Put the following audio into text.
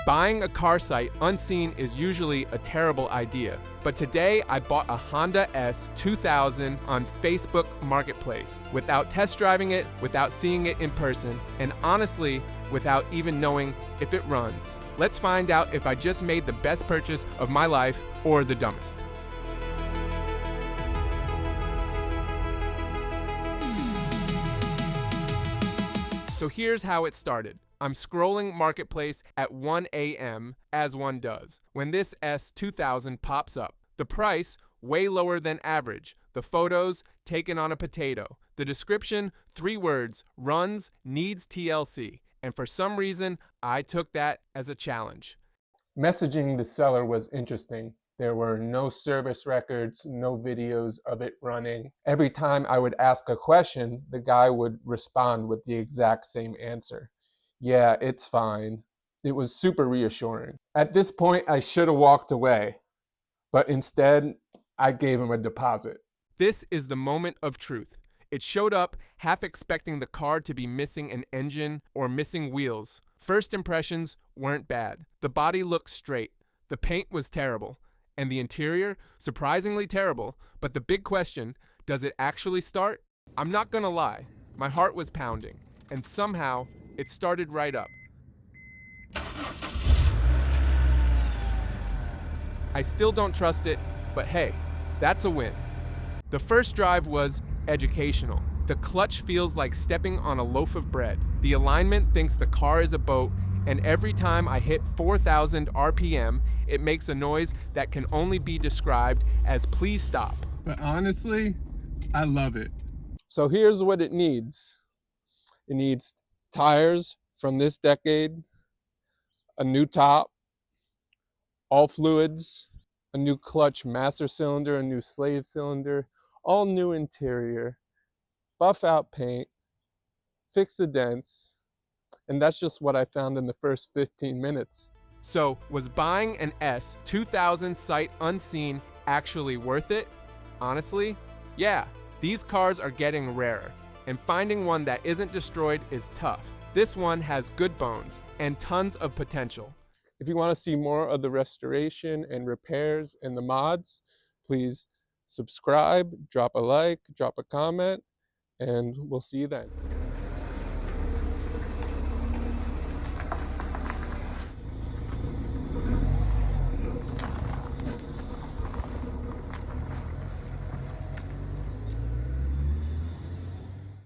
Buying a car sight unseen is usually a terrible idea, but today I bought a Honda S2000 on Facebook Marketplace without test driving it, without seeing it in person, and honestly, without even knowing if it runs. Let's find out if I just made the best purchase of my life or the dumbest. So here's how it started. I'm scrolling Marketplace at 1 a.m. as one does, when this S2000 pops up. The price, way lower than average. The photos, taken on a potato. The description, 3 words, runs, needs TLC. And for some reason, I took that as a challenge. Messaging the seller was interesting. There were no service records, no videos of it running. Every time I would ask a question, the guy would respond with the exact same answer. Yeah, it's fine. It was super reassuring. At this point, I should have walked away, but instead, I gave him a deposit. This is the moment of truth. It showed up, half expecting the car to be missing an engine or missing wheels. First impressions weren't bad. The body looked straight. The paint was terrible. And the interior, surprisingly terrible. But the big question, does it actually start? I'm not gonna lie, my heart was pounding. And somehow, it started right up. I still don't trust it, but hey, that's a win. The first drive was educational. The clutch feels like stepping on a loaf of bread. The alignment thinks the car is a boat, and every time I hit 4,000 RPM, it makes a noise that can only be described as please stop. But honestly, I love it. So here's what it needs. It needs tires from this decade, a new top, all fluids, a new clutch master cylinder, a new slave cylinder, all new interior, buff out paint, fix the dents, and that's just what I found in the first 15 minutes. So, was buying an S2000 sight unseen actually worth it? Honestly, yeah. These cars are getting rarer, and finding one that isn't destroyed is tough. This one has good bones and tons of potential. If you want to see more of the restoration and repairs and the mods, please subscribe, drop a like, drop a comment, and we'll see you then.